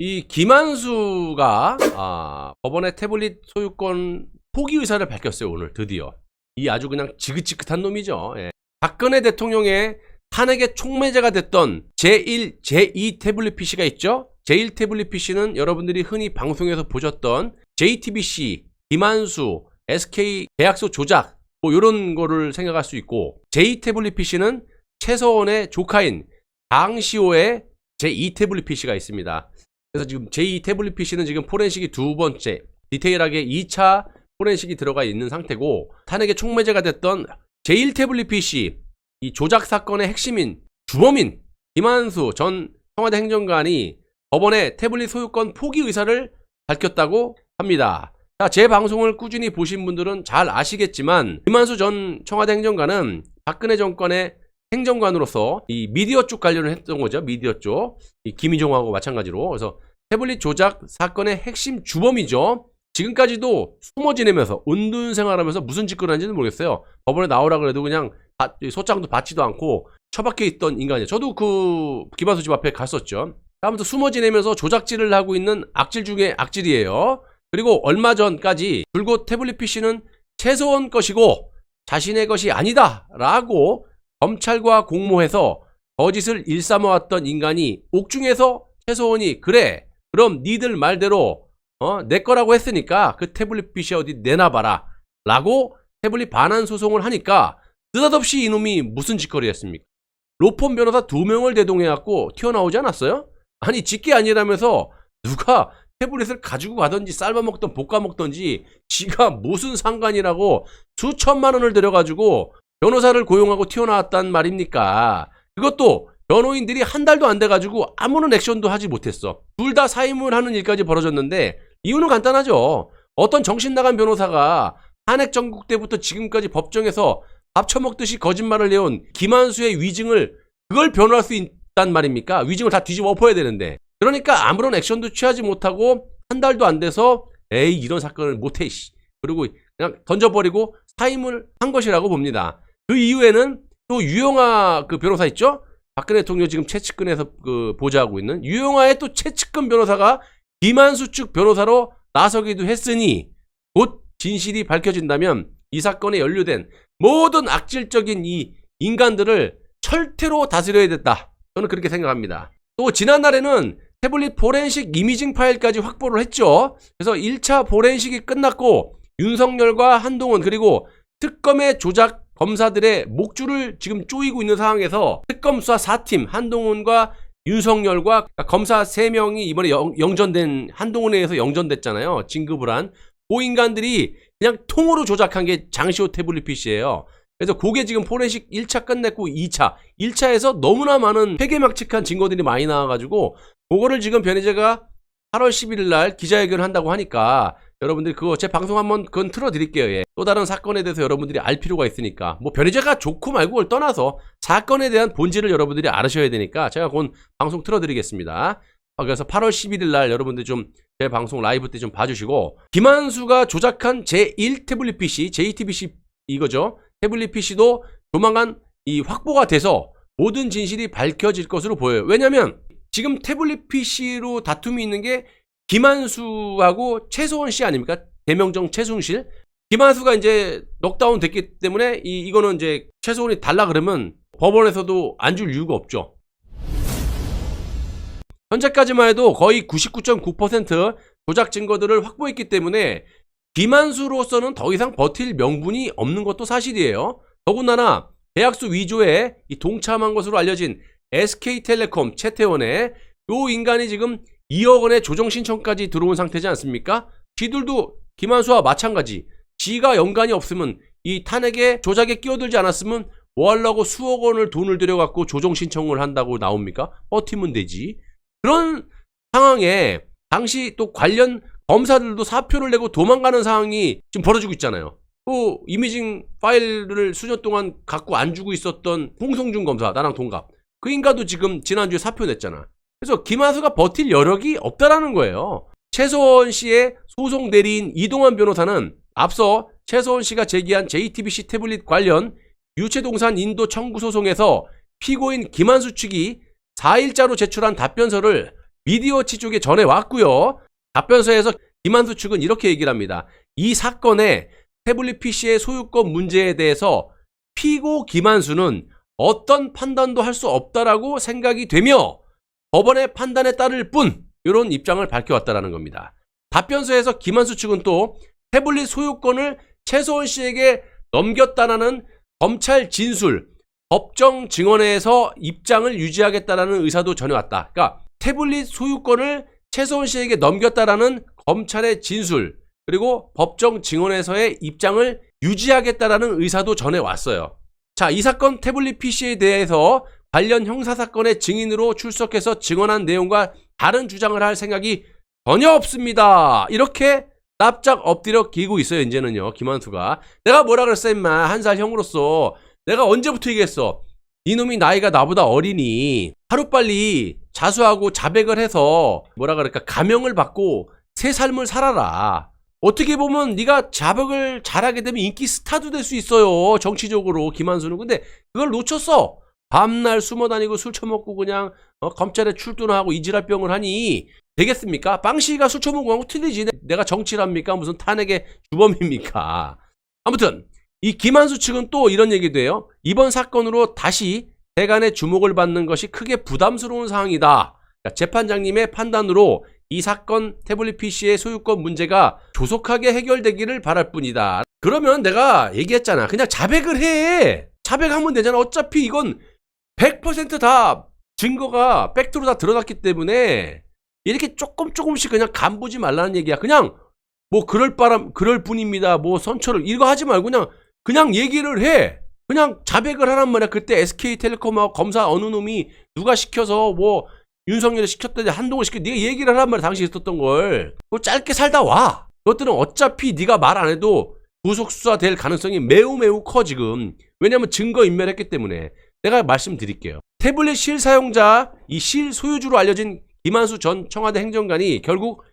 이 김한수가 법원의 태블릿 소유권 포기 의사를 밝혔어요. 오늘 드디어. 이 아주 그냥 지긋지긋한 놈이죠. 예. 박근혜 대통령의 탄핵의 촉매제가 됐던 제1, 제2 태블릿 PC가 있죠. 제1 태블릿 PC는 여러분들이 흔히 방송에서 보셨던 JTBC, 김한수, SK 계약서 조작 뭐 이런 거를 생각할 수 있고, 제2 태블릿 PC는 최서원의 조카인 강시호의 제2 태블릿 PC가 있습니다. 그래서 지금 제2 태블릿 PC는 지금 포렌식이 두 번째, 디테일하게 2차 포렌식이 들어가 있는 상태고, 탄핵의 촉매제가 됐던 제1 태블릿 PC, 이 조작 사건의 핵심인 주범인 김한수 전 청와대 행정관이 법원에 태블릿 소유권 포기 의사를 밝혔다고 합니다. 자, 제 방송을 꾸준히 보신 분들은 잘 아시겠지만, 김한수 전 청와대 행정관은 박근혜 정권의 행정관으로서 이 미디어 쪽 관련을 했던 거죠. 미디어 쪽. 이 김희종하고 마찬가지로. 그래서 태블릿 조작 사건의 핵심 주범이죠. 지금까지도 숨어 지내면서 은둔 생활하면서 무슨 짓거리 하는지는 모르겠어요. 법원에 나오라 그래도 그냥 소장도 받지도 않고 처박혀 있던 인간이에요. 저도 그 김한수 집 앞에 갔었죠. 아무튼 숨어 지내면서 조작질을 하고 있는 악질 중에 악질이에요. 그리고 얼마 전까지 줄곧 태블릿 PC는 최서원 것이고 자신의 것이 아니다 라고 검찰과 공모해서 거짓을 일삼아왔던 인간이 옥중에서 최서원이 그래 그럼 니들 말대로 내 거라고 했으니까 그 태블릿 PC 어디 내놔봐라 라고 태블릿 반환 소송을 하니까 느닷없이 이놈이 무슨 짓거리 했습니까? 로펌 변호사 2명을 대동해갖고 튀어나오지 않았어요? 아니 짓게 아니라면서 누가 태블릿을 가지고 가든지 삶아먹던 볶아먹던지 지가 무슨 상관이라고 수천만 원을 들여가지고 변호사를 고용하고 튀어나왔단 말입니까? 그것도 변호인들이 한 달도 안 돼가지고 아무런 액션도 하지 못했어. 둘 다 사임을 하는 일까지 벌어졌는데 이유는 간단하죠. 어떤 정신나간 변호사가 탄핵 전국 때부터 지금까지 법정에서 밥 처먹듯이 거짓말을 해온 김한수의 위증을 그걸 변호할 수 있단 말입니까? 위증을 다 뒤집어 엎어야 되는데. 그러니까 아무런 액션도 취하지 못하고 한 달도 안 돼서 에이 이런 사건을 못해 그리고 그냥 던져버리고 사임을 한 것이라고 봅니다. 그 이후에는 또 유영하 그 변호사 있죠? 박근혜 대통령 지금 최측근에서 그 보좌하고 있는 유영하의 또 최측근 변호사가 김한수 측 변호사로 나서기도 했으니 곧 진실이 밝혀진다면 이 사건에 연루된 모든 악질적인 이 인간들을 철퇴로 다스려야 됐다. 저는 그렇게 생각합니다. 또 지난날에는 태블릿 포렌식 이미징 파일까지 확보를 했죠. 그래서 1차 포렌식이 끝났고 윤석열과 한동훈 그리고 특검의 조작 검사들의 목줄을 지금 쪼이고 있는 상황에서 특검 수사 4팀 한동훈과 윤석열과 검사 3명이 이번에 영전된 한동훈에 의해서 영전됐잖아요. 진급을 한 그 인간들이 그냥 통으로 조작한 게 장시호 태블릿 PC예요. 그래서 그게 지금 포렌식 1차 끝냈고 1차에서 너무나 많은 회개막측한 증거들이 많이 나와가지고 그거를 지금 변희재가 8월 11일 날 기자회견을 한다고 하니까 여러분들이 그거 제 방송 한번 그건 틀어드릴게요. 예. 또 다른 사건에 대해서 여러분들이 알 필요가 있으니까 뭐 변희재가 좋고 말고를 떠나서 사건에 대한 본질을 여러분들이 알으셔야 되니까 제가 그건 방송 틀어드리겠습니다. 그래서 8월 11일 날 여러분들 좀 제 방송 라이브 때 좀 봐주시고, 김한수가 조작한 제1 태블릿 PC, JTBC 이거죠. 태블릿 PC도 조만간 이 확보가 돼서 모든 진실이 밝혀질 것으로 보여요. 왜냐면 지금 태블릿 PC로 다툼이 있는 게 김한수하고 최서원 씨 아닙니까? 대명정 최순실. 김한수가 이제 넉다운 됐기 때문에 이거는 이제 최서원이 달라 그러면 법원에서도 안 줄 이유가 없죠. 현재까지만 해도 거의 99.9% 조작 증거들을 확보했기 때문에 김한수로서는 더 이상 버틸 명분이 없는 것도 사실이에요. 더군다나 계약서 위조에 동참한 것으로 알려진 SK텔레콤 최태원의 요 인간이 지금 2억 원의 조정 신청까지 들어온 상태지 않습니까? 지들도 김한수와 마찬가지. 지가 연관이 없으면 이 탄핵에 조작에 끼어들지 않았으면 뭐 하려고 수억 원을 돈을 들여갖고 조정 신청을 한다고 나옵니까? 버티면 되지. 그런 상황에 당시 또 관련 검사들도 사표를 내고 도망가는 상황이 지금 벌어지고 있잖아요. 또 이미징 파일을 수년 동안 갖고 안 주고 있었던 홍성준 검사, 나랑 동갑. 그 인간도 지금 지난주에 사표 냈잖아. 그래서 김한수가 버틸 여력이 없다라는 거예요. 최서원 씨의 소송 대리인 이동환 변호사는 앞서 최서원 씨가 제기한 JTBC 태블릿 관련 유체동산 인도 청구 소송에서 피고인 김한수 측이 4일자로 제출한 답변서를 미디어치 쪽에 전해왔고요. 답변서에서 김한수 측은 이렇게 얘기를 합니다. 이 사건의 태블릿 PC의 소유권 문제에 대해서 피고 김한수는 어떤 판단도 할 수 없다라고 생각이 되며 법원의 판단에 따를 뿐 이런 입장을 밝혀왔다라는 겁니다. 답변서에서 김한수 측은 또 태블릿 소유권을 최소원 씨에게 넘겼다라는 검찰 진술, 법정 증언에서 입장을 유지하겠다라는 의사도 전해왔다. 그러니까 태블릿 소유권을 최소원 씨에게 넘겼다라는 검찰의 진술, 그리고 법정 증언에서의 입장을 유지하겠다라는 의사도 전해왔어요. 자, 이 사건 태블릿 PC에 대해서 관련 형사사건의 증인으로 출석해서 증언한 내용과 다른 주장을 할 생각이 전혀 없습니다. 이렇게 납작 엎드려 기고 있어요. 이제는요, 김한수가. 내가 뭐라 그랬어 임마. 한 살 형으로서 내가 언제부터 얘기했어. 이놈이 나이가 나보다 어리니 하루빨리 자수하고 자백을 해서 뭐라 그럴까, 감형을 받고 새 삶을 살아라. 어떻게 보면 네가 자백을 잘하게 되면 인기 스타도 될 수 있어요. 정치적으로 김한수는. 근데 그걸 놓쳤어. 밤날 숨어다니고 술 처먹고 그냥 검찰에 출두하고 이지랄병을 하니 되겠습니까? 빵씨가 술 처먹고 하고 틀리지. 내가 정치를 합니까? 무슨 탄핵의 주범입니까? 아무튼 이 김한수 측은 또 이런 얘기도 해요. 이번 사건으로 다시 대간의 주목을 받는 것이 크게 부담스러운 사항이다. 그러니까 재판장님의 판단으로 이 사건 태블릿 PC의 소유권 문제가 조속하게 해결되기를 바랄 뿐이다. 그러면 내가 얘기했잖아. 그냥 자백을 해. 자백하면 되잖아. 어차피 이건 100% 다 증거가 팩트로 다 드러났기 때문에 이렇게 조금씩 그냥 간보지 말라는 얘기야. 그냥 뭐 그럴 뿐입니다. 뭐 선처를 이거 하지 말고 그냥 얘기를 해. 그냥 자백을 하란 말이야. 그때 SK텔레콤하고 검사 어느 놈이 누가 시켜서 뭐 윤석열이 시켰더니 한동훈 시켰. 네가 얘기를 하란 말이야. 당시 있었던 걸. 그거 짧게 살다 와. 그것들은 어차피 네가 말 안 해도 구속 수사될 가능성이 매우 커 지금. 왜냐면 증거 인멸했기 때문에. 내가 말씀드릴게요. 태블릿 실 사용자, 이 실 소유주로 알려진 김한수 전 청와대 행정관이 결국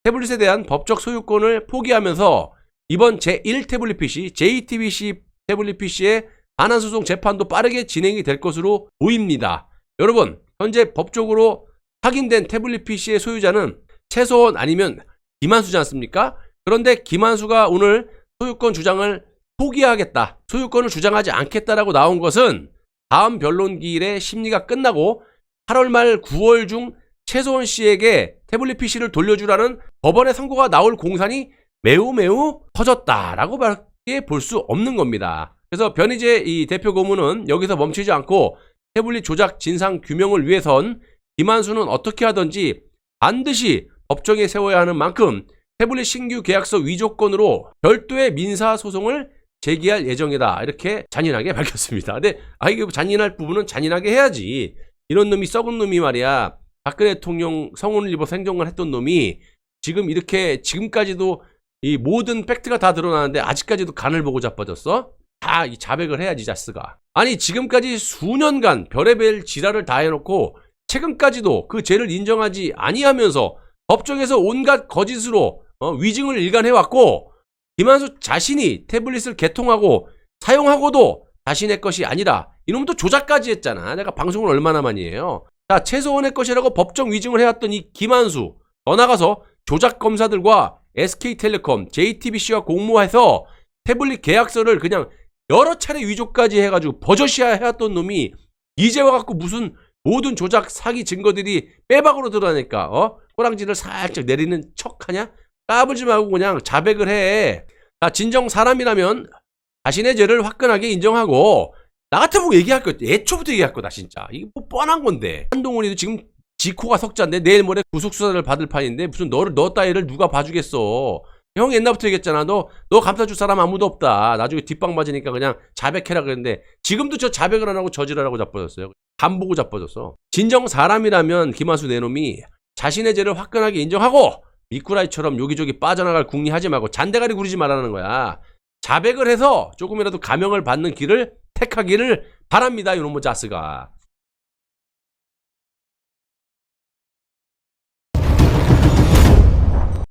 태블릿에 대한 법적 소유권을 포기하면서 이번 제1 태블릿 PC, JTBC 태블릿 PC의 반환소송 재판도 빠르게 진행이 될 것으로 보입니다. 여러분, 현재 법적으로 확인된 태블릿 PC의 소유자는 최소원 아니면 김한수지 않습니까? 그런데 김한수가 오늘 소유권 주장을 포기하겠다, 소유권을 주장하지 않겠다라고 나온 것은 다음 변론기일에 심리가 끝나고 8월 말 9월 중 최소원 씨에게 태블릿 PC를 돌려주라는 법원의 선고가 나올 공산이 매우 커졌다라고 밖에 볼 수 없는 겁니다. 그래서 변희재 이 대표 고문은 여기서 멈추지 않고 태블릿 조작 진상 규명을 위해선 김한수는 어떻게 하든지 반드시 법정에 세워야 하는 만큼 태블릿 신규 계약서 위조건으로 별도의 민사소송을 제기할 예정이다. 이렇게 잔인하게 밝혔습니다. 근데 이게 잔인할 부분은 잔인하게 해야지. 이런 놈이, 썩은 놈이 말이야. 박근혜 대통령 성혼을 입어 생존을 했던 놈이 지금 이렇게 지금까지도 이 모든 팩트가 다 드러나는데 아직까지도 간을 보고 자빠졌어? 다 이 자백을 해야지 자스가. 아니 지금까지 수년간 별의별 지랄을 다 해놓고 최근까지도 그 죄를 인정하지 아니하면서 법정에서 온갖 거짓으로 위증을 일관해왔고, 김한수 자신이 태블릿을 개통하고 사용하고도 자신의 것이 아니라 이놈도 조작까지 했잖아. 내가 방송을 얼마나 많이 해요. 자, 최소원의 것이라고 법정 위증을 해왔던 이 김한수, 더 나가서 조작 검사들과 SK텔레콤, JTBC와 공모해서 태블릿 계약서를 그냥 여러 차례 위조까지 해가지고 버젓이야 해왔던 놈이 이제 와갖고 무슨 모든 조작 사기 증거들이 빼박으로 드러나니까 꼬랑지를 살짝 내리는 척하냐? 까불지 말고 그냥 자백을 해. 자, 진정 사람이라면 자신의 죄를 화끈하게 인정하고, 나 같으면 얘기할 거, 애초부터 얘기할 거다 진짜. 이게 뭐 뻔한 건데. 한동훈이도 지금 지코가 석자인데 내일 모레 구속수사를 받을 판인데 무슨 너 따위를 누가 봐주겠어. 형 옛날부터 얘기했잖아. 너 감싸줄 사람 아무도 없다. 나중에 뒷방 맞으니까 그냥 자백해라 그랬는데 지금도 저 자백을 안 하고 저지랄하고 자빠졌어요. 간 보고 자빠졌어. 진정 사람이라면 김한수 내놈이 자신의 죄를 화끈하게 인정하고 미꾸라지처럼 여기저기 빠져나갈 궁리하지 말고 잔대가리 구리지 말라는 거야. 자백을 해서 조금이라도 감형을 받는 길을 택하기를 바랍니다. 이놈의 자스가.